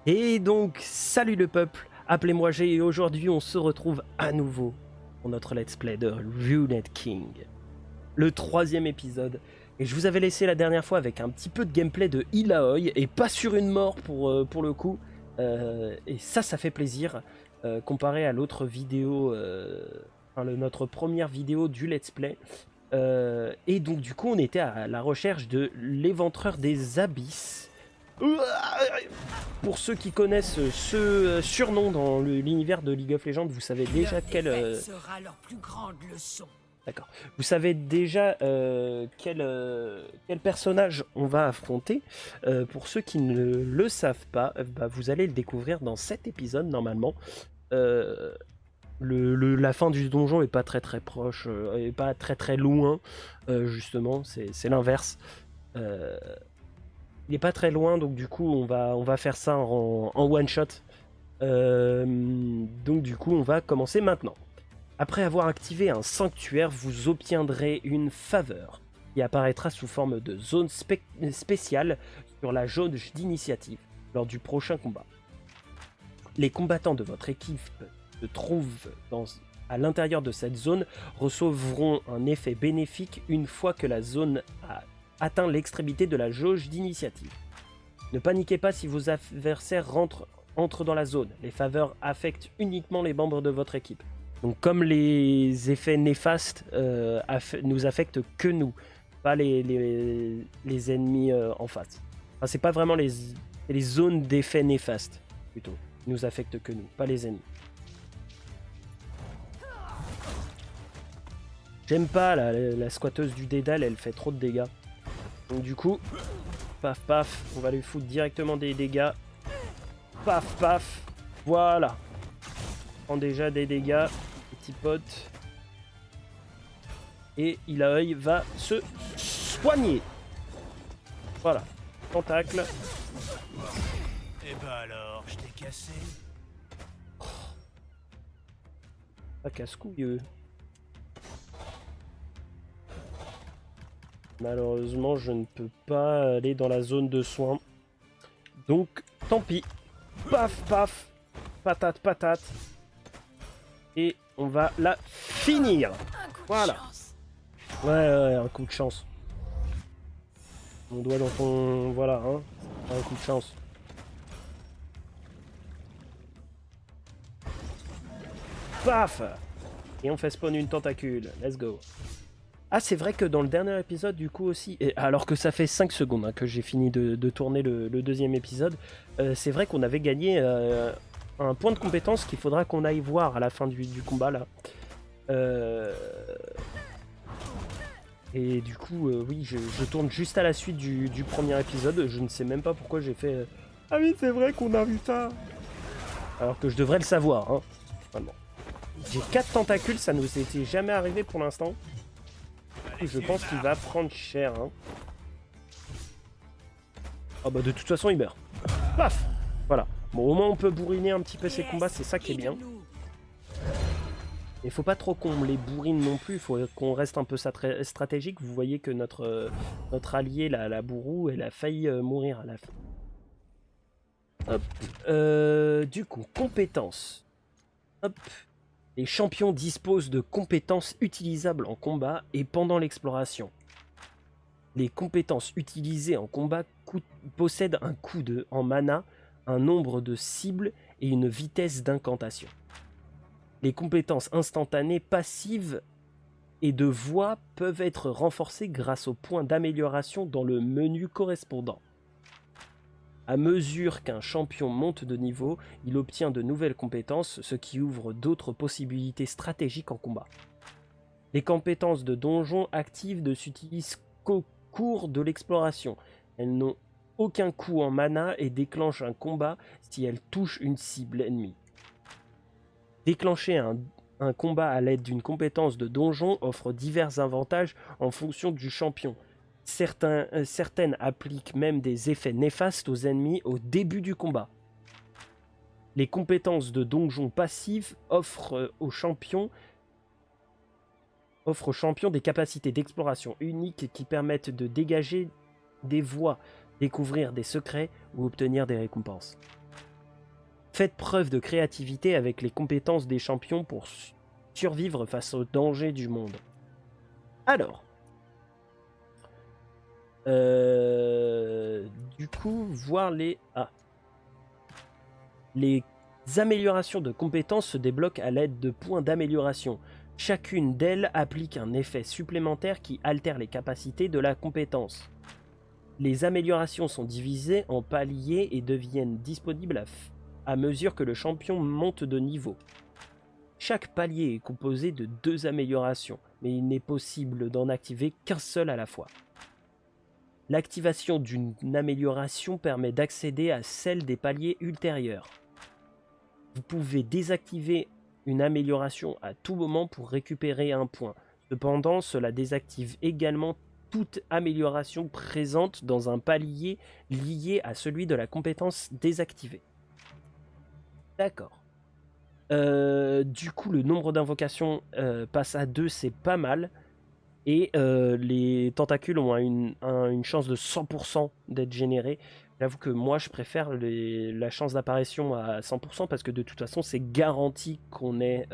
Et donc, salut le peuple, appelez-moi G et aujourd'hui on se retrouve à nouveau pour notre let's play de Ruined King. Le troisième épisode. Et je vous avais laissé la dernière fois avec un petit peu de gameplay de Ilaoi et pas sur une mort pour le coup. Et ça fait plaisir comparé à l'autre vidéo, notre première vidéo du let's play. Et donc du coup on était à la recherche de l'éventreur des abysses. Pour ceux qui connaissent ce surnom dans l'univers de League of Legends, vous savez déjà quel... sera leur plus grande leçon. D'accord. Vous savez déjà quel personnage on va affronter. Pour ceux qui ne le savent pas, vous allez le découvrir dans cet épisode normalement. La fin du donjon est pas très proche, est pas très loin, justement, c'est l'inverse. Il est pas très loin, donc du coup on va faire ça en one shot. Donc du coup on va commencer maintenant. Après avoir activé un sanctuaire, vous obtiendrez une faveur qui apparaîtra sous forme de zone spéciale sur la jauge d'initiative lors du prochain combat. Les combattants de votre équipe se trouvent à l'intérieur de cette zone recevront un effet bénéfique une fois que la zone a atteint l'extrémité de la jauge d'initiative. Ne paniquez pas si vos adversaires entrent dans la zone. Les faveurs affectent uniquement les membres de votre équipe. Donc comme les effets néfastes nous affectent que nous, pas les ennemis en face. Enfin, c'est pas vraiment les zones d'effets néfastes, plutôt. Ils nous affectent que nous, pas les ennemis. J'aime pas la squatteuse du Dédale, elle fait trop de dégâts. Donc du coup, paf paf, on va lui foutre directement des dégâts. Paf paf, voilà. On prend déjà des dégâts, petit pote. Et Ilaoi va se soigner. Voilà, tentacle. Et bah alors, je t'ai cassé. Pas casse-couille. Malheureusement, je ne peux pas aller dans la zone de soins. Donc, tant pis. Paf, paf. Patate, patate. Et on va la finir. Voilà. Ouais, un coup de chance. Mon doigt dans ton... Voilà, hein. Un coup de chance. Paf. Et on fait spawn une tentacule. Let's go. Ah, c'est vrai que dans le dernier épisode, du coup aussi, et alors que ça fait 5 secondes que j'ai fini de tourner le deuxième épisode, c'est vrai qu'on avait gagné un point de compétence qu'il faudra qu'on aille voir à la fin du combat là. Et du coup, oui, je tourne juste à la suite du premier épisode. Je ne sais même pas pourquoi j'ai fait... Ah oui, c'est vrai qu'on a vu ça. Alors que je devrais le savoir, hein. Vraiment. J'ai 4 tentacules, ça nous était jamais arrivé pour l'instant. Je pense qu'il va prendre cher. Hein. Oh bah de toute façon il meurt. Paf. Voilà. Bon, au moins on peut bourriner un petit peu ces combats, c'est ça qui est bien. Il faut pas trop qu'on les bourrine non plus, il faut qu'on reste un peu stratégique. Vous voyez que notre allié, la bourrou, elle a failli mourir à la fin. Hop. Du coup, compétences. Hop. Les champions disposent de compétences utilisables en combat et pendant l'exploration. Les compétences utilisées en combat possèdent un coût en mana, un nombre de cibles et une vitesse d'incantation. Les compétences instantanées passives et de voix peuvent être renforcées grâce aux points d'amélioration dans le menu correspondant. À mesure qu'un champion monte de niveau, il obtient de nouvelles compétences, ce qui ouvre d'autres possibilités stratégiques en combat. Les compétences de donjon actives ne s'utilisent qu'au cours de l'exploration. Elles n'ont aucun coût en mana et déclenchent un combat si elles touchent une cible ennemie. Déclencher un combat à l'aide d'une compétence de donjon offre divers avantages en fonction du champion. Certaines appliquent même des effets néfastes aux ennemis au début du combat. Les compétences de donjon passives offrent aux champions des capacités d'exploration uniques qui permettent de dégager des voies, découvrir des secrets ou obtenir des récompenses. Faites preuve de créativité avec les compétences des champions pour survivre face aux dangers du monde. Alors, du coup, voir les... Ah. Les améliorations de compétences se débloquent à l'aide de points d'amélioration. Chacune d'elles applique un effet supplémentaire qui altère les capacités de la compétence. Les améliorations sont divisées en paliers et deviennent disponibles à mesure que le champion monte de niveau. Chaque palier est composé de 2 améliorations, mais il n'est possible d'en activer qu'un seul à la fois. L'activation d'une amélioration permet d'accéder à celle des paliers ultérieurs. Vous pouvez désactiver une amélioration à tout moment pour récupérer un point. Cependant, cela désactive également toute amélioration présente dans un palier lié à celui de la compétence désactivée. D'accord. Du coup, le nombre d'invocations passe à 2, c'est pas mal. Et les tentacules ont une chance de 100% d'être générés. J'avoue que moi, je préfère la chance d'apparition à 100% parce que de toute façon, c'est garanti qu'on ait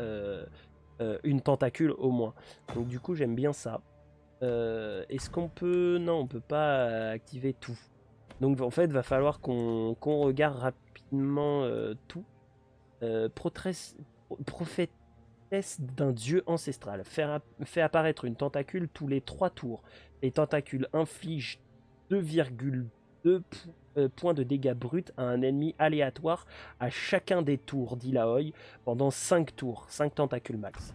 une tentacule au moins. Donc du coup, j'aime bien ça. Est-ce qu'on peut... Non, on peut pas activer tout. Donc en fait, il va falloir qu'on regarde rapidement tout. Prophétesse d'un dieu ancestral. Fait apparaître une tentacule tous les 3 tours. Les tentacules infligent 2,2 points de dégâts bruts à un ennemi aléatoire à chacun des tours, dit Laoi, pendant 5 tours. 5 tentacules max.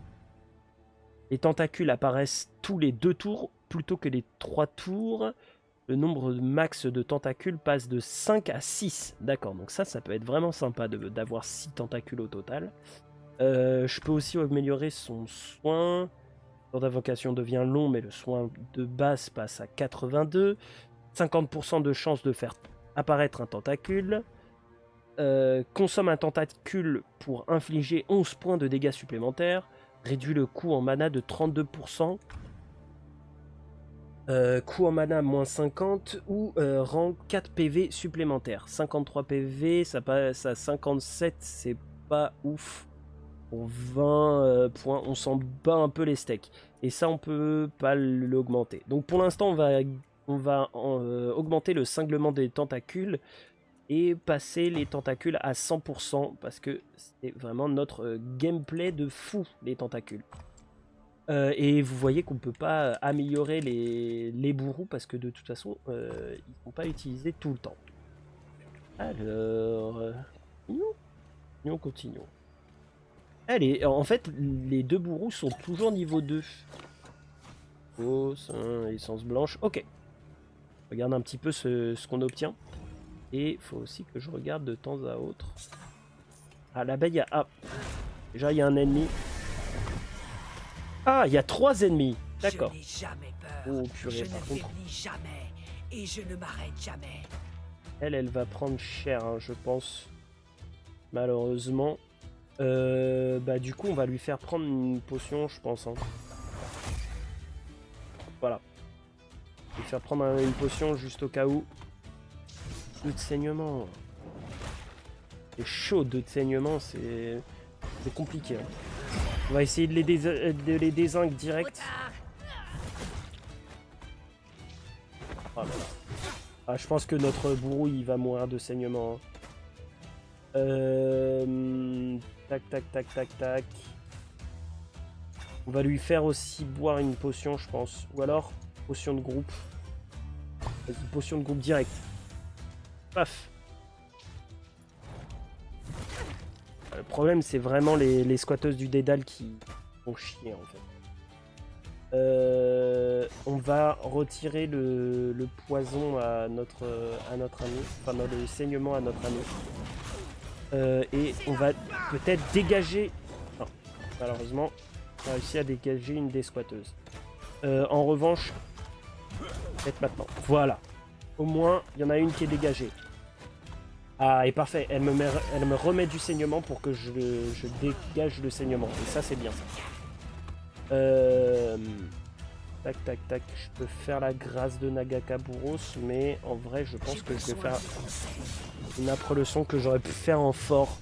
Les tentacules apparaissent tous les 2 tours plutôt que les 3 tours. Le nombre max de tentacules passe de 5 à 6. D'accord, donc ça peut être vraiment sympa d'avoir 6 tentacules au total. Je peux aussi améliorer son soin. Le temps d'invocation devient long, mais le soin de base passe à 82. 50% de chance de faire apparaître un tentacule. Consomme un tentacule pour infliger 11 points de dégâts supplémentaires. Réduit le coût en mana de 32%. Coût en mana moins 50 ou rend 4 PV supplémentaires. 53 PV, ça passe à 57, c'est pas ouf. Pour 20 points, on s'en bat un peu les steaks. Et ça, on peut pas l'augmenter. Donc pour l'instant, on va augmenter le cinglement des tentacules et passer les tentacules à 100% parce que c'est vraiment notre gameplay de fou, les tentacules. Et vous voyez qu'on ne peut pas améliorer les bourreaux parce que de toute façon, ils ne sont pas utilisés tout le temps. Alors, continuons. Allez, en fait, les 2 bourreaux sont toujours niveau 2. Oh, essence blanche. Ok. Regarde un petit peu ce qu'on obtient. Et il faut aussi que je regarde de temps à autre. Ah, là-bas, il y a... Ah, déjà, il y a un ennemi. Ah, il y a 3 ennemis. D'accord. Oh, purée, par contre. Jamais, et je ne m'arrête jamais. Elle va prendre cher, hein, je pense. Malheureusement. Du coup, on va lui faire prendre une potion, je pense. Hein. Voilà. Je vais lui faire prendre une potion juste au cas où. 2 de saignement. C'est chaud, 2 de saignement, c'est compliqué. Hein. On va essayer de les dézinguer direct. Oh là là. Ah, je pense que notre bourreau il va mourir de saignement. Hein. Tac. On va lui faire aussi boire une potion, je pense. Ou alors, potion de groupe. Vas-y, potion de groupe direct. Paf. Le problème, c'est vraiment les squatteuses du Dédale qui font chier, en fait. On va retirer le poison à notre ami. Enfin, le saignement à notre ami. Et on va peut-être dégager... Non, malheureusement, on a réussi à dégager une des squatteuses. En revanche, peut-être maintenant. Voilà. Au moins, il y en a une qui est dégagée. Ah, et parfait. Elle me remet du saignement pour que je dégage le saignement. Et ça, c'est bien ça. Tac. Je peux faire la grâce de Nagakaburos, mais en vrai, je pense que je vais faire une âpre leçon que j'aurais pu faire en fort.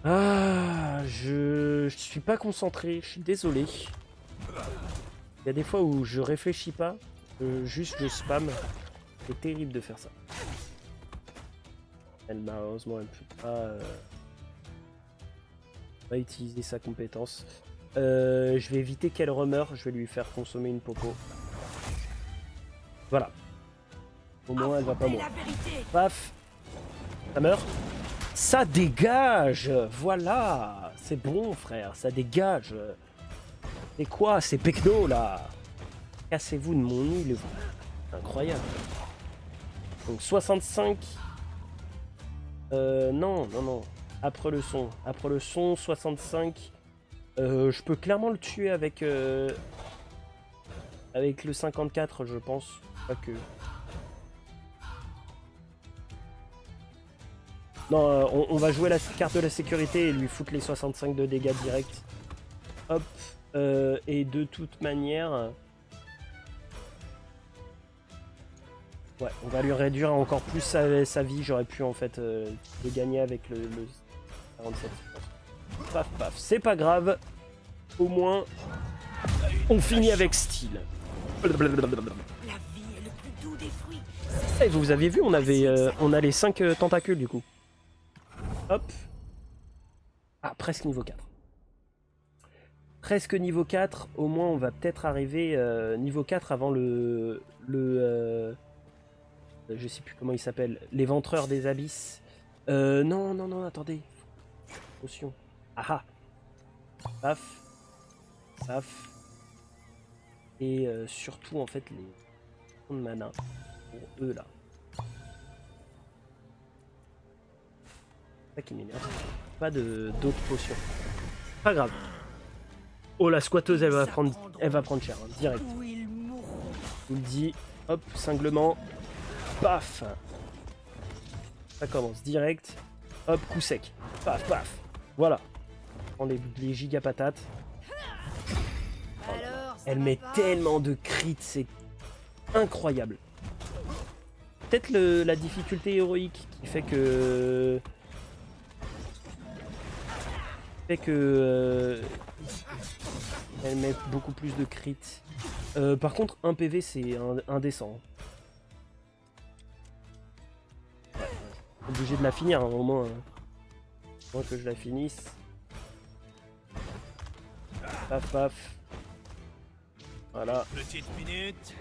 Ah, je suis pas concentré, je suis désolé. Il y a des fois où je réfléchis pas, juste je spam. C'est terrible de faire ça. Elle malheureusement elle peut pas utiliser sa compétence. Je vais éviter qu'elle remeure, je vais lui faire consommer une popo. Voilà. Au moins elle va pas mourir. Paf. Ça meurt. Ça dégage. Voilà. C'est bon frère, ça dégage. C'est quoi ces pecnos là? Cassez-vous de mon île, vous. Incroyable. Donc 65. Non. Après le son, 65. Je peux clairement le tuer avec le 54, je pense. Pas que. Non, on va jouer la carte de la sécurité et lui foutre les 65 de dégâts direct. Hop. Et de toute manière... Ouais, on va lui réduire encore plus sa vie. J'aurais pu en fait le gagner avec le 47. Paf paf, c'est pas grave. Au moins, on finit avec style. La vie est le plus doux des fruits. Et vous avez vu, on a les 5 tentacules du coup. Hop. Ah, presque niveau 4. Presque niveau 4. Au moins, on va peut-être arriver niveau 4 avant le je sais plus comment il s'appelle. L'éventreur des abysses. Non, attendez. Potion. Ah. Paf. Paf. Et surtout, en fait, les points de mana. Pour eux, là. C'est ça qui m'énerve. Pas d'autres potions. Pas grave. Oh, la squatteuse, elle va prendre cher, hein, direct. Où ils mourront. Je vous le dis. Hop, cinglement. Paf. Ça commence direct. Hop, coup sec. Paf, paf. Voilà. On prend les giga patates. Alors, ça Elle va met pas tellement de crits, c'est incroyable. Peut-être la difficulté héroïque qui fait que... elle met beaucoup plus de crits. Par contre, 1 PV, c'est indécent. Obligé de la finir, hein, au moins que je la finisse. Paf paf. Voilà. Petite minute.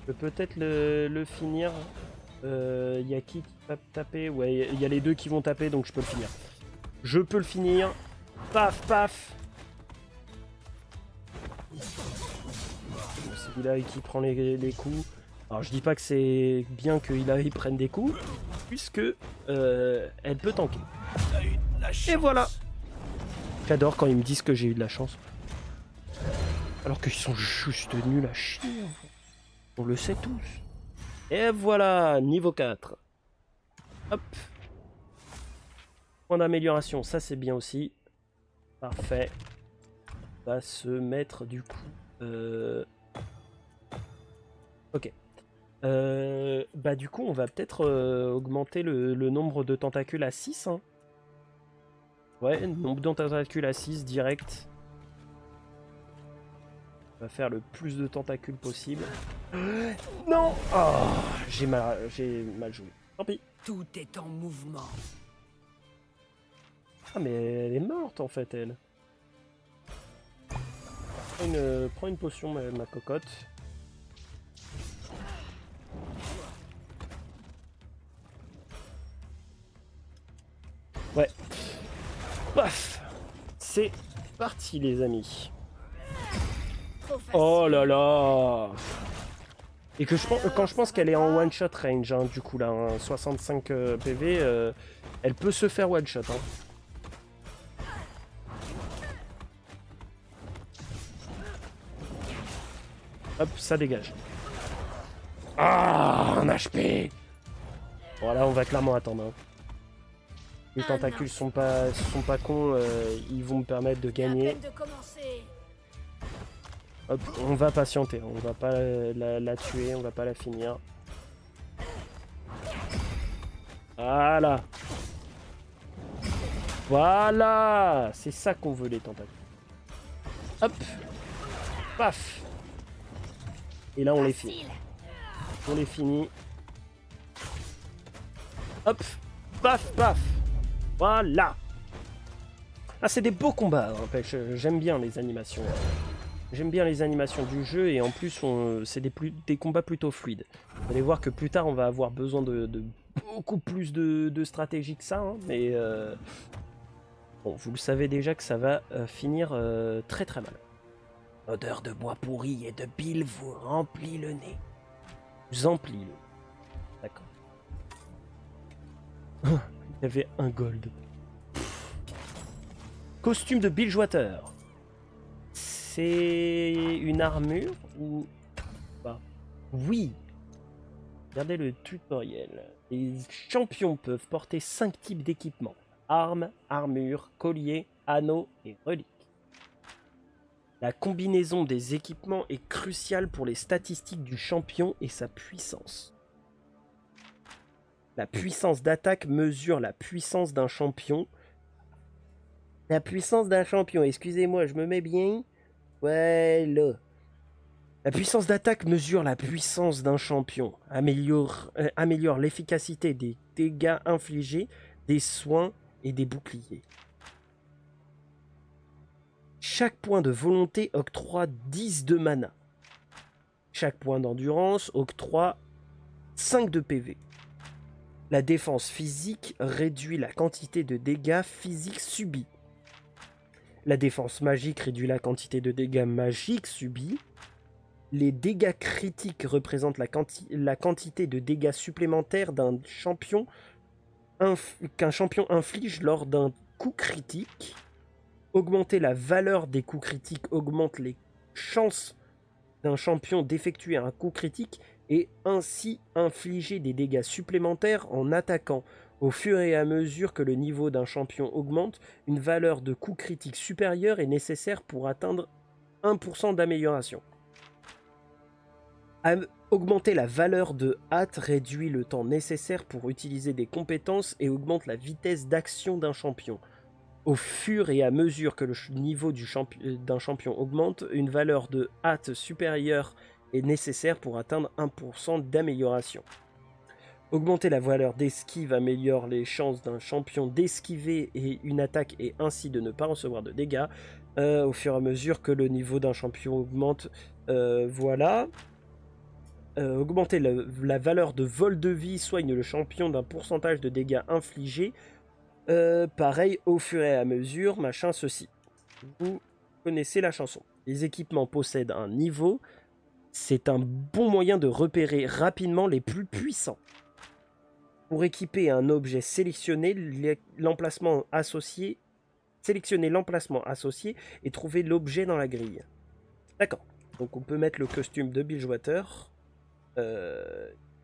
Je peux peut-être le finir. Y a qui va taper? Ouais, il y a les deux qui vont taper, donc je peux le finir. Je peux le finir. Paf paf. C'est celui-là qui prend les coups. Alors je dis pas que c'est bien qu'il prenne des coups, puisque elle peut tanker. T'as eu de la chance. Et voilà. J'adore quand ils me disent que j'ai eu de la chance. Alors qu'ils sont juste nuls à chier. On le sait tous. Et voilà, niveau 4. Hop. Point d'amélioration, ça c'est bien aussi. Parfait. On va se mettre du coup... Ok. Bah du coup on va peut-être augmenter le nombre de tentacules à 6. Hein. Ouais, nombre de tentacules à 6 direct. On va faire le plus de tentacules possible. Non. Oh, j'ai mal joué. Tant pis. Tout est en mouvement. Ah mais elle est morte en fait elle. Prends une potion ma cocotte. Ouais. Paf. C'est parti les amis. Oh là là. Et que quand je pense qu'elle est en one shot range, hein, du coup là, hein, 65 PV, elle peut se faire one shot. Hein. Hop, ça dégage. Ah, un HP. Voilà, on va clairement attendre. Hein. Les tentacules sont pas cons, ils vont me permettre de gagner. Hop, on va patienter, on va pas la tuer, on va pas la finir. Voilà. Voilà, c'est ça qu'on veut, les tentacules. Hop, paf. Et là, on les finit. Facile. On les finit. Hop, paf, paf. Voilà. Ah, c'est des beaux combats, n'empêche. J'aime bien les animations. J'aime bien les animations du jeu et en plus, c'est des combats plutôt fluides. Vous allez voir que plus tard, on va avoir besoin de beaucoup plus de stratégie que ça, hein, mais bon, vous le savez déjà que ça va finir très très mal. L'odeur de bois pourri et de bile vous remplit le nez. Vous emplit le nez. D'accord. Il y avait un gold. Costume de Bilgewater. C'est une armure ou pas? Oui. Regardez le tutoriel. Les champions peuvent porter 5 types d'équipements. Armes, armures, colliers, anneaux et reliques. La combinaison des équipements est cruciale pour les statistiques du champion et sa puissance. La puissance d'attaque mesure la puissance d'un champion. La puissance d'un champion, excusez-moi, je me mets bien. Voilà. La puissance d'attaque mesure la puissance d'un champion, améliore l'efficacité des dégâts infligés, des soins et des boucliers. Chaque point de volonté octroie 10 de mana. Chaque point d'endurance octroie 5 de PV. La défense physique réduit la quantité de dégâts physiques subis. La défense magique réduit la quantité de dégâts magiques subis. Les dégâts critiques représentent la quantité de dégâts supplémentaires qu'un champion inflige lors d'un coup critique. Augmenter la valeur des coups critiques augmente les chances d'un champion d'effectuer un coup critique et ainsi infliger des dégâts supplémentaires en attaquant. Au fur et à mesure que le niveau d'un champion augmente, une valeur de coup critique supérieure est nécessaire pour atteindre 1% d'amélioration. Augmenter la valeur de hâte réduit le temps nécessaire pour utiliser des compétences et augmente la vitesse d'action d'un champion. Au fur et à mesure que le niveau d'un champion augmente, une valeur de hâte supérieure est nécessaire pour atteindre 1% d'amélioration. Augmenter la valeur d'esquive améliore les chances d'un champion d'esquiver et une attaque et ainsi de ne pas recevoir de dégâts. Au fur et à mesure que le niveau d'un champion augmente, voilà. Augmenter la valeur de vol de vie soigne le champion d'un pourcentage de dégâts infligés. Pareil, au fur et à mesure, machin, ceci. Vous connaissez la chanson. Les équipements possèdent un niveau. C'est un bon moyen de repérer rapidement les plus puissants. Pour équiper un objet, sélectionnez l'emplacement associé et trouvez l'objet dans la grille. D'accord. Donc on peut mettre le costume de Bilgewater.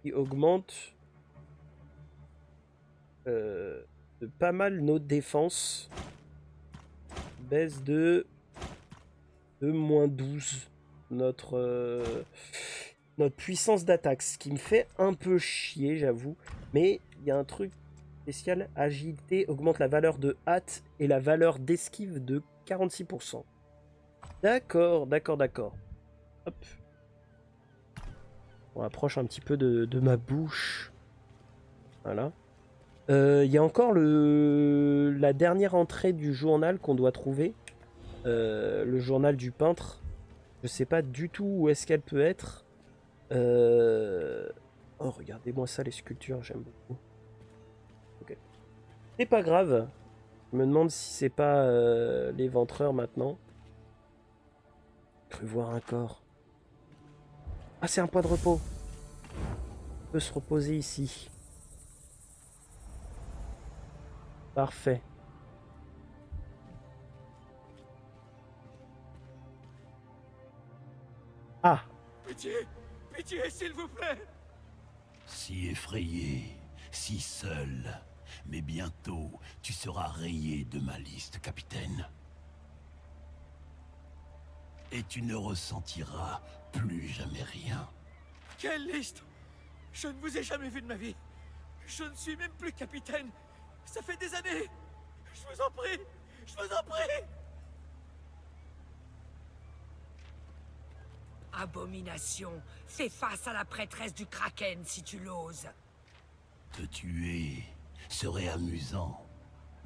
Qui augmente pas mal nos défenses. Baisse de moins 12 notre puissance d'attaque, ce qui me fait un peu chier, j'avoue. Mais il y a un truc spécial, agilité augmente la valeur de hâte et la valeur d'esquive de 46%. D'accord. Hop. On approche un petit peu de ma bouche. Voilà. Il y a encore la dernière entrée du journal qu'on doit trouver. Le journal du peintre. Je sais pas du tout où est-ce qu'elle peut être. Oh, regardez-moi ça, les sculptures, j'aime beaucoup. Ok. C'est pas grave. Je me demande si c'est pas l'éventreur maintenant. J'ai cru voir un corps. Ah, c'est un point de repos. On peut se reposer ici. Parfait. Ah, Pitié, pitié, s'il vous plaît. Si effrayé, si seul. Mais bientôt, tu seras rayé de ma liste, capitaine. Et tu ne ressentiras plus jamais rien. Quelle liste? Je ne vous ai jamais vu de ma vie. Je ne suis même plus capitaine. Ça fait des années. Je vous en prie. Je vous en prie. Abomination, fais face à la prêtresse du Kraken si tu l'oses. Te tuer serait amusant,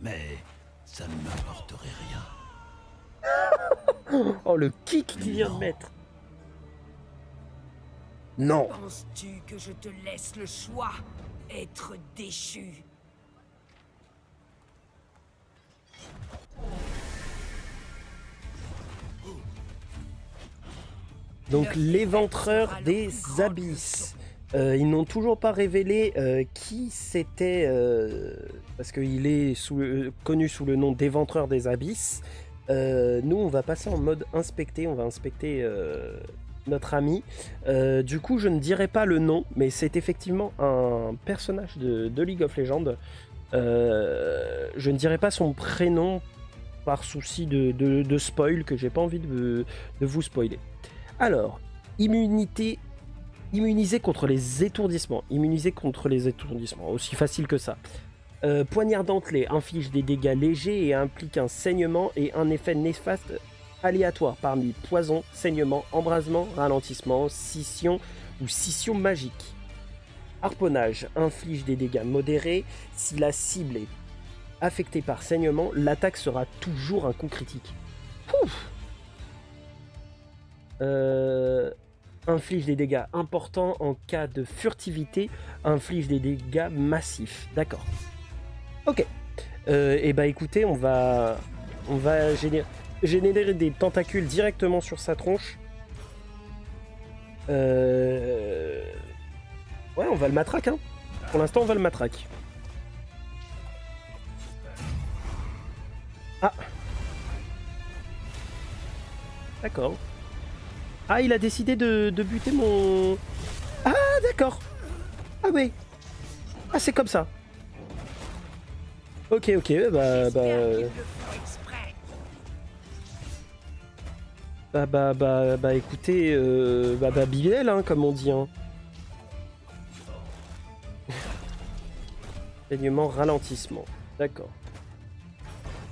mais ça ne m'apporterait rien. Oh, le kick qu'il vient de mettre. Non. Penses-tu que je te laisse le choix? Être déchu. Donc l'éventreur des abysses. Ils n'ont toujours pas révélé qui c'était, parce qu'il est connu sous le nom d'éventreur des abysses. Nous, on va passer en mode inspecter, on va inspecter notre ami. Du coup, je ne dirai pas le nom, mais c'est effectivement un personnage de League of Legends. Je ne dirai pas son prénom par souci de spoil, que j'ai pas envie de vous spoiler. Alors, immunisé contre les étourdissements. Immunisé contre les étourdissements, aussi facile que ça. Poignard dentelé inflige des dégâts légers et implique un saignement et un effet néfaste aléatoire parmi poison, saignement, embrasement, ralentissement, scission ou scission magique. Harponnage inflige des dégâts modérés. Si la cible est affectée par saignement, l'attaque sera toujours un coup critique. Ouf. Inflige des dégâts importants en cas de furtivité, inflige des dégâts massifs. D'accord. Ok. Et bah écoutez, on va générer des tentacules directement sur sa tronche. Ouais, on va le matraque, hein. Pour l'instant, on va le matraque. Ah. D'accord. Ah, il a décidé de buter mon... Ah, d'accord. Ah oui. Ah, c'est comme ça. Ok, bah... écoutez, Bilal, hein, comme on dit, hein. Saignement, ralentissement. D'accord.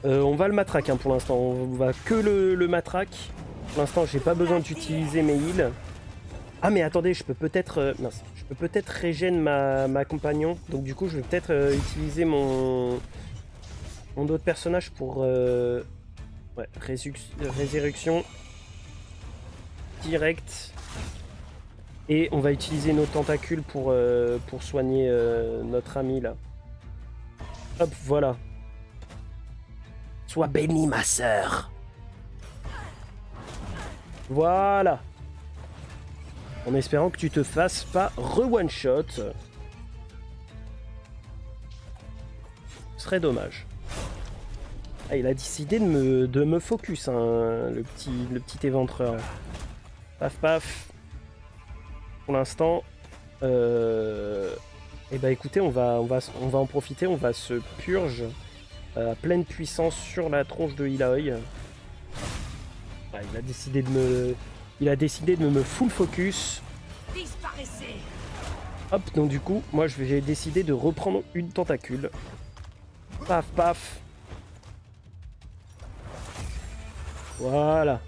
On va le matraque, hein, pour l'instant. On va que le matraque. Pour l'instant, j'ai pas besoin d'utiliser mes heals. Ah, mais attendez, je peux peut-être... mince. Je peux peut-être régène ma compagnon. Donc du coup, je vais peut-être utiliser mon autre personnage pour... ouais, résurrection. Direct. Et on va utiliser nos tentacules pour soigner notre ami, là. Hop, voilà. Sois bénie, ma sœur. Voilà. En espérant que tu te fasses pas re-one-shot. Ce serait dommage. Ah, il a décidé de me focus, hein, le petit éventreur. Paf paf. Pour l'instant, et bah écoutez, on va en profiter, on va se purge à pleine puissance sur la tronche de Illaoi. Ah, il a décidé de me full focus. Disparaissez. Hop, donc du coup, moi j'ai décidé de reprendre une tentacule. Paf paf. Voilà.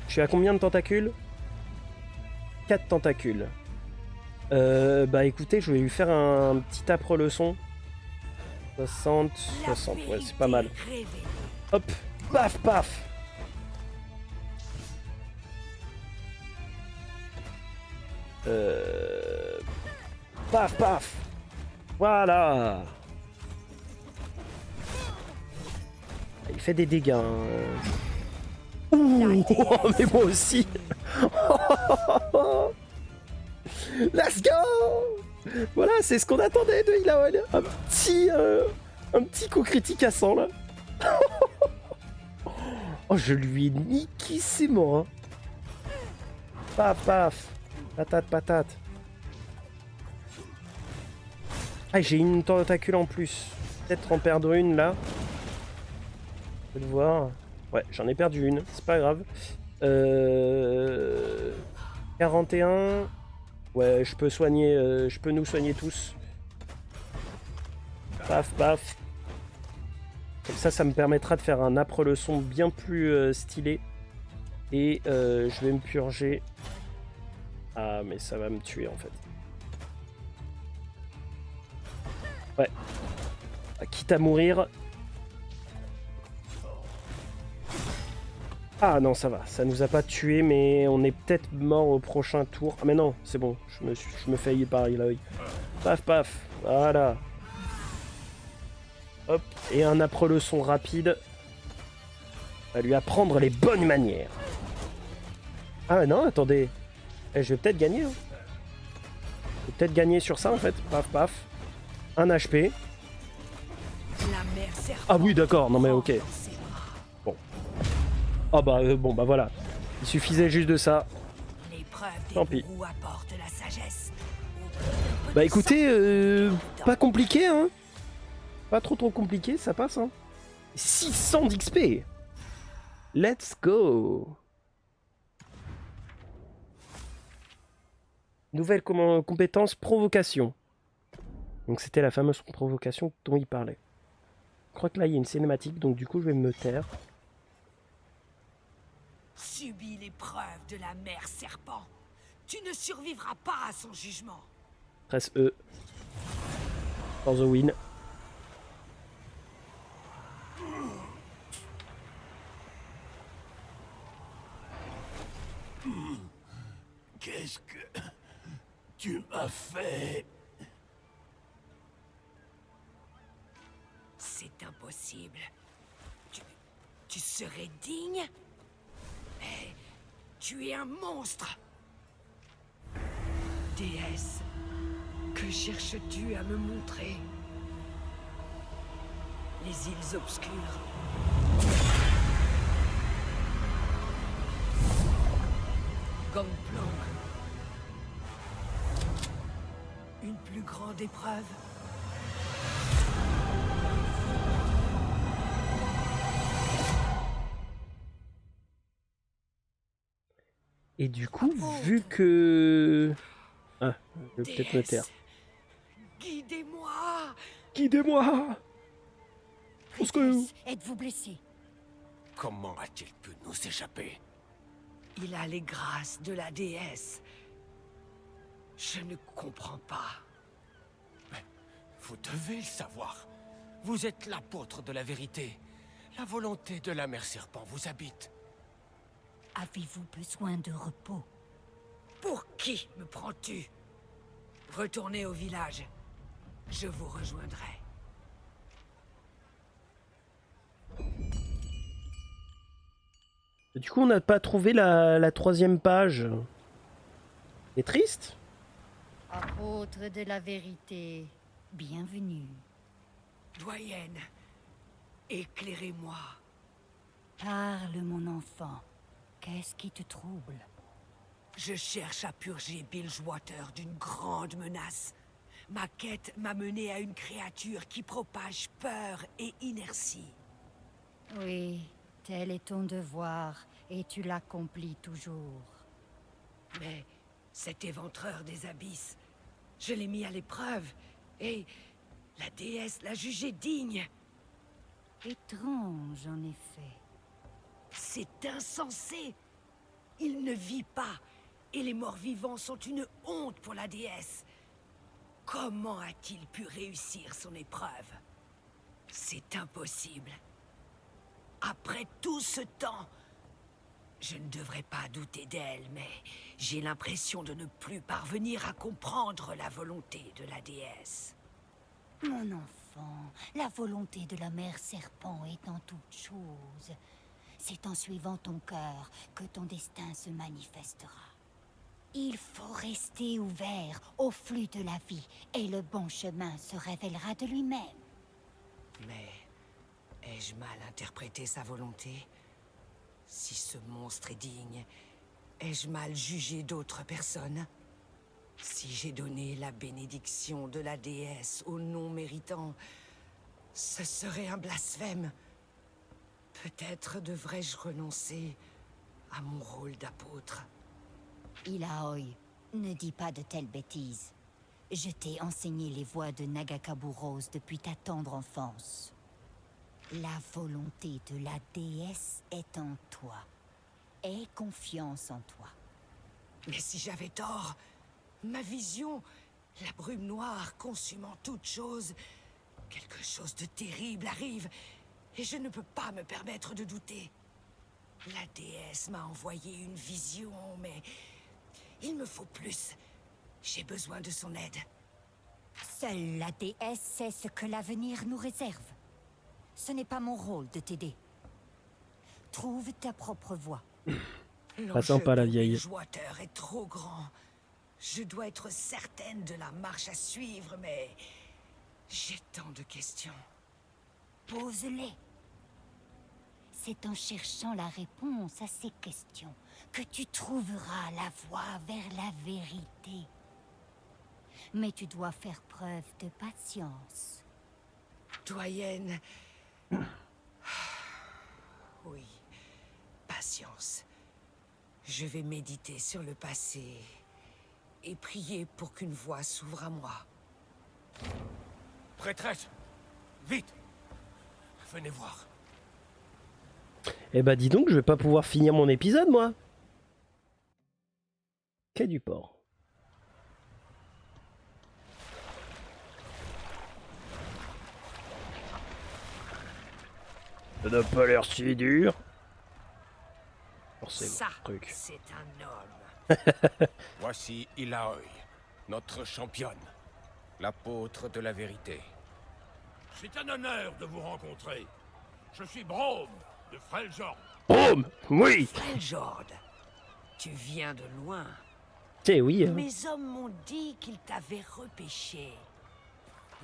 Je suis à combien de tentacules? 4 tentacules. Bah écoutez, je vais lui faire un petit après-leçon. 60, 60, ouais, c'est pas mal. Hop, paf, paf. Paf, paf. Voilà. Il fait des dégâts. Ouh, oh, mais moi aussi. Let's go. Voilà, c'est ce qu'on attendait de Illaoi. Un petit coup critique à 100 là. Oh, je lui ai niqué ses morts. Hein. Paf, paf. Patate, patate. Ah, j'ai une tentacule en plus. Peut-être en perdre une là. Je vais le voir. Ouais, j'en ai perdu une. C'est pas grave. 41. Ouais, je peux nous soigner tous. Paf, paf. Comme ça me permettra de faire un après-leçon bien plus stylé. Et je vais me purger. Ah, mais ça va me tuer en fait. Ouais. Quitte à mourir. Ah non, ça va. Ça nous a pas tué, mais on est peut-être mort au prochain tour. Ah mais non, c'est bon. Je me fais par l'œil. Paf, paf. Voilà. Hop. Et un après-leçon rapide. On va lui apprendre les bonnes manières. Ah non, attendez. Je vais peut-être gagner. Hein. Je vais peut-être gagner sur ça en fait. Paf, paf. Un HP. Ah oui, d'accord. Non mais ok. Bon. Ah bah bon bah voilà. Il suffisait juste de ça. Tant pis. Bah écoutez, pas compliqué hein. Pas trop compliqué, ça passe hein. 600 d'XP. Let's go. Nouvelle compétence provocation. Donc c'était la fameuse provocation dont il parlait. Je crois que là il y a une cinématique, donc du coup je vais me taire. Subis l'épreuve de la mère serpent. Tu ne survivras pas à son jugement. Presse E. For the win. Qu'est-ce que tu m'as fait? C'est impossible. Tu serais digne? Mais tu es un monstre. Déesse, que cherches-tu à me montrer? Les îles obscures. Gangplank. Une plus grande épreuve. Et du coup, vu que... Ah, je vais peut-être me taire. Guidez-moi! Guidez-moi! Êtes-vous blessé? Comment a-t-il pu nous échapper? Il a les grâces de la déesse. Je ne comprends pas. Mais vous devez le savoir. Vous êtes l'apôtre de la vérité. La volonté de la mère serpent vous habite. Avez-vous besoin de repos? Pour qui me prends-tu? Retournez au village. Je vous rejoindrai. Du coup, on n'a pas trouvé la troisième page. C'est triste. Apôtre de la vérité, bienvenue. Doyenne, éclairez-moi. Parle, mon enfant. Qu'est-ce qui te trouble? Je cherche à purger Bilgewater d'une grande menace. Ma quête m'a mené à une créature qui propage peur et inertie. Oui, tel est ton devoir, et tu l'accomplis toujours. Mais cet éventreur des abysses, je l'ai mis à l'épreuve, et la déesse l'a jugé digne. Étrange, en effet. C'est insensé. Il ne vit pas, et les morts-vivants sont une honte pour la déesse. Comment a-t-il pu réussir son épreuve? C'est impossible. Après tout ce temps, je ne devrais pas douter d'elle, mais j'ai l'impression de ne plus parvenir à comprendre la volonté de la déesse. Mon enfant, la volonté de la mère serpent est en toute chose. C'est en suivant ton cœur que ton destin se manifestera. Il faut rester ouvert au flux de la vie, et le bon chemin se révélera de lui-même. Mais ai-je mal interprété sa volonté? Si ce monstre est digne, ai-je mal jugé d'autres personnes? Si j'ai donné la bénédiction de la déesse aux non-méritants, ce serait un blasphème. Peut-être devrais-je renoncer à mon rôle d'apôtre. Ilaoi, ne dis pas de telles bêtises. Je t'ai enseigné les voies de Nagakaburos depuis ta tendre enfance. La volonté de la déesse est en toi. Aie confiance en toi. Mais si j'avais tort, ma vision, la brume noire consumant toute chose, quelque chose de terrible arrive, et je ne peux pas me permettre de douter. La déesse m'a envoyé une vision, mais il me faut plus. J'ai besoin de son aide. Seule la déesse sait ce que l'avenir nous réserve. Ce n'est pas mon rôle de t'aider. Trouve ta propre voie. Pas sympa, la vieille. Le jouateur est trop grand. Je dois être certaine de la marche à suivre, mais j'ai tant de questions. Pose-les. C'est en cherchant la réponse à ces questions que tu trouveras la voie vers la vérité. Mais tu dois faire preuve de patience. Doyenne... Oui, patience. Je vais méditer sur le passé et prier pour qu'une voie s'ouvre à moi. Prêtresse, vite! Venez voir. Eh bah dis donc, je vais pas pouvoir finir mon épisode, moi. Quai du port. Ça n'a pas l'air si dur. Forcément, Ça, truc. c'est un homme. Voici Ilaoi, notre championne, l'apôtre de la vérité. C'est un honneur de vous rencontrer. Je suis Braum, de Freljord. Boum. Oui. Freljord, tu viens de loin. C'est oui. Hein. Mes hommes m'ont dit qu'ils t'avaient repêché.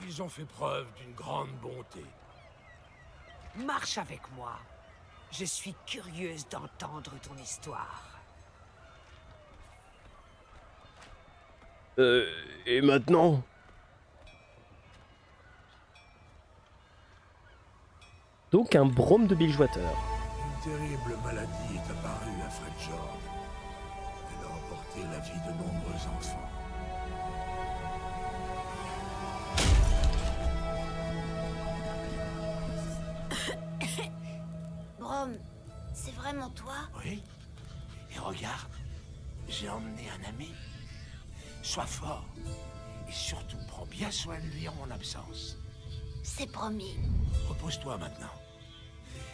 Ils ont fait preuve d'une grande bonté. Marche avec moi. Je suis curieuse d'entendre ton histoire. Et maintenant? Donc un brome de Bilgewater. Une terrible maladie est apparue à Freljord. Elle a emporté la vie de nombreux enfants. Braum, c'est vraiment toi? Oui. Et regarde, j'ai emmené un ami. Sois fort. Et surtout, prends bien soin de lui en mon absence. C'est promis. Repose-toi maintenant.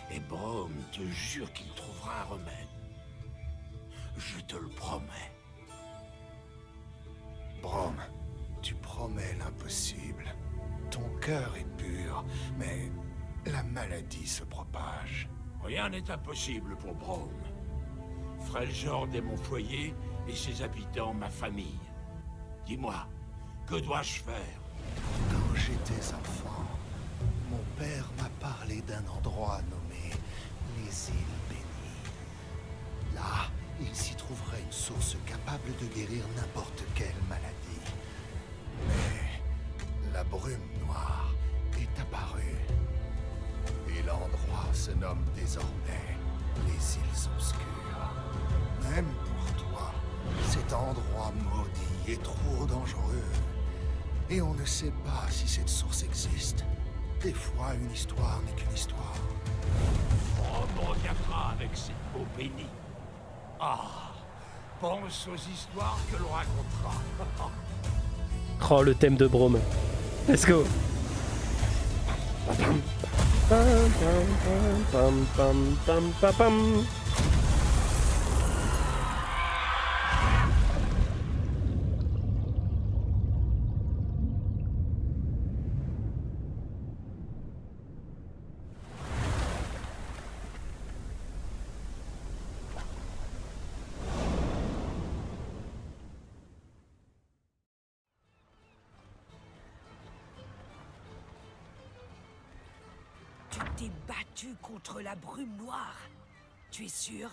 Et Braum te jure qu'il trouvera un remède. Je te le promets. Braum, tu promets l'impossible. Ton cœur est pur, mais la maladie se propage. Rien n'est impossible pour Braum. Freljord est mon foyer et ses habitants ma famille. Dis-moi, que dois-je faire? Quand j'étais enfant, mon père m'a parlé d'un endroit nommé les îles bénies. Là, il s'y trouverait une source capable de guérir n'importe quelle maladie. Mais la brume noire est apparue. Et l'endroit se nomme désormais les îles obscures. Même pour toi, cet endroit maudit est trop dangereux. Et on ne sait pas si cette source existe. Des fois, une histoire n'est qu'une histoire. Braum reviendra avec ses mots bénis. Ah, pense aux histoires que l'on racontera. Oh, le thème de Brome. Let's go. Pam, pam, pam, pam, pam, pam, pam. Tu t'es battu contre la brume noire. Tu es sûr?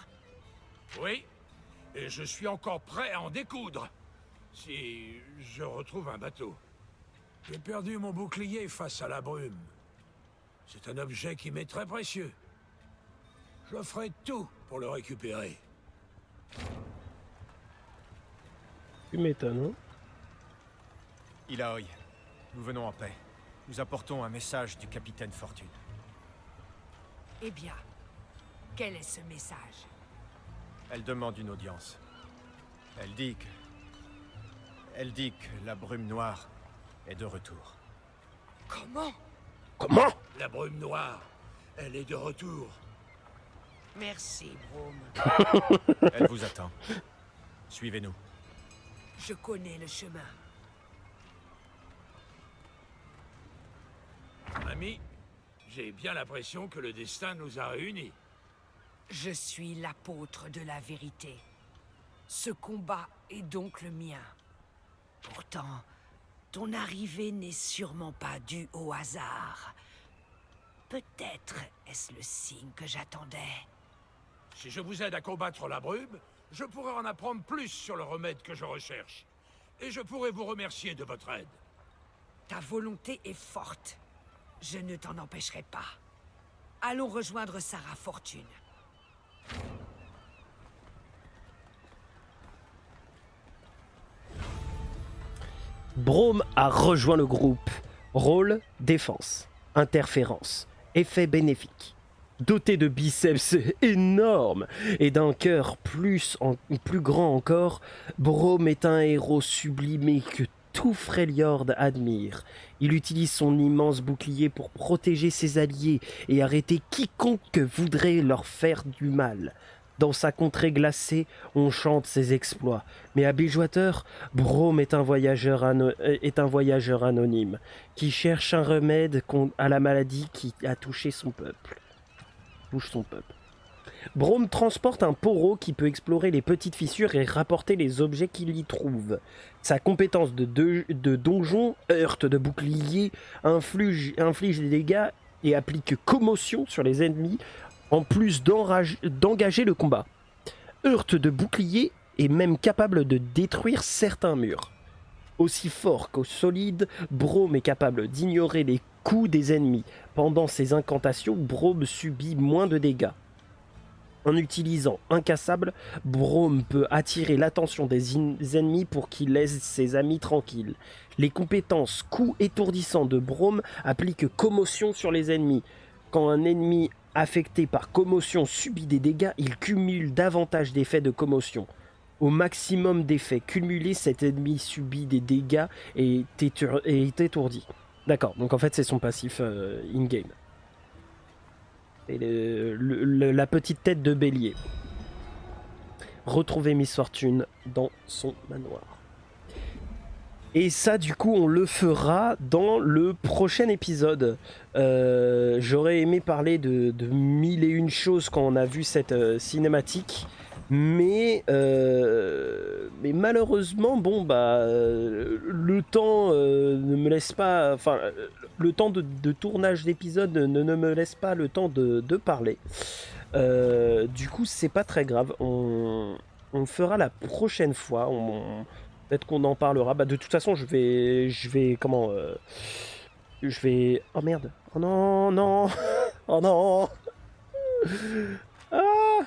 Oui, et je suis encore prêt à en découdre. Si je retrouve un bateau. J'ai perdu mon bouclier face à la brume. C'est un objet qui m'est très précieux. Je ferai tout pour le récupérer. Tu m'étonnes, hein? Ilaoi, nous venons en paix. Nous apportons un message du capitaine Fortune. Eh bien, quel est ce message? Elle demande une audience. Elle dit que la brume noire est de retour. Comment? Comment? La brume noire, elle est de retour. Merci, Brome. Elle vous attend. Suivez-nous. Je connais le chemin. Ami, j'ai bien l'impression que le destin nous a réunis. Je suis l'apôtre de la vérité. Ce combat est donc le mien. Pourtant, ton arrivée n'est sûrement pas due au hasard. Peut-être est-ce le signe que j'attendais. Si je vous aide à combattre la brume, je pourrai en apprendre plus sur le remède que je recherche. Et je pourrai vous remercier de votre aide. Ta volonté est forte. Je ne t'en empêcherai pas. Allons rejoindre Sarah Fortune. Brome a rejoint le groupe. Rôle, défense. Interférence. Effet bénéfique. Doté de biceps énormes et d'un cœur plus grand encore, Brome est un héros sublimé que tout Freljord admire. Il utilise son immense bouclier pour protéger ses alliés et arrêter quiconque voudrait leur faire du mal. Dans sa contrée glacée, on chante ses exploits. Mais à Bilgewater, Brome est un voyageur anonyme qui cherche un remède à la maladie qui a touché son peuple. Brome transporte un poro qui peut explorer les petites fissures et rapporter les objets qu'il y trouve. Sa compétence de donjon, heurte de bouclier, inflige des dégâts et applique commotion sur les ennemis, en plus d'engager le combat. Heurte de bouclier est même capable de détruire certains murs. Aussi fort qu'au solide, Brome est capable d'ignorer les coups des ennemis. Pendant ses incantations, Brome subit moins de dégâts. En utilisant Incassable, Brome peut attirer l'attention des ennemis pour qu'il laisse ses amis tranquilles. Les compétences Coup étourdissant de Brome appliquent commotion sur les ennemis. Quand un ennemi affecté par commotion subit des dégâts, il cumule davantage d'effets de commotion. Au maximum d'effets cumulés, cet ennemi subit des dégâts et est étourdi. D'accord, donc en fait c'est son passif in-game. Et la petite tête de bélier. Retrouver Miss Fortune dans son manoir. Et ça, du coup, on le fera dans le prochain épisode. J'aurais aimé parler de 1001 choses quand on a vu cette cinématique. Mais malheureusement, le temps ne me laisse pas... Enfin, le temps de tournage d'épisode ne me laisse pas le temps de parler. Du coup, c'est pas très grave. On fera la prochaine fois. Peut-être qu'on en parlera. De toute façon, je vais comment je vais... Oh merde. Oh non, non. Oh non. Ah.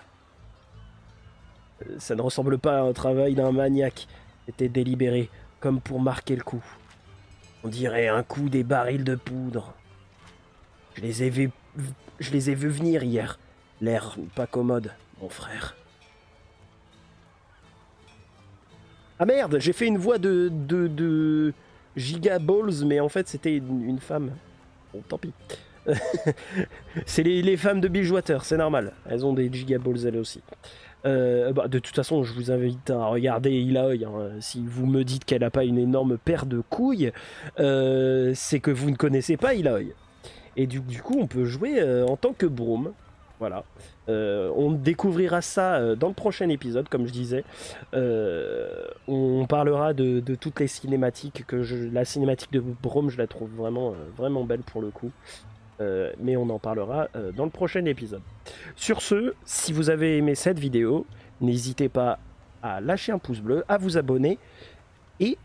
Ça ne ressemble pas à un travail d'un maniaque. C'était délibéré, comme pour marquer le coup. On dirait un coup des barils de poudre. Je les ai vus venir hier. L'air pas commode, mon frère. Ah merde, j'ai fait une voix de Gigaballs, mais en fait c'était une femme. Bon, tant pis. C'est les femmes de Bilgewater, c'est normal. Elles ont des Gigaballs elles aussi. De toute façon, je vous invite à regarder Ilaoi. Si vous me dites qu'elle n'a pas une énorme paire de couilles, c'est que vous ne connaissez pas Ilaoi. Et du coup, on peut jouer en tant que Brome. Voilà. On découvrira ça dans le prochain épisode, comme je disais. On parlera de toutes les cinématiques. La cinématique de Brome, je la trouve vraiment, vraiment belle pour le coup. Mais on en parlera dans le prochain épisode. Sur ce, si vous avez aimé cette vidéo, n'hésitez pas à lâcher un pouce bleu, à vous abonner. Et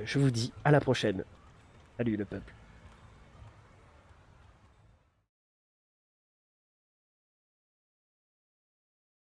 je vous dis à la prochaine. Salut le peuple.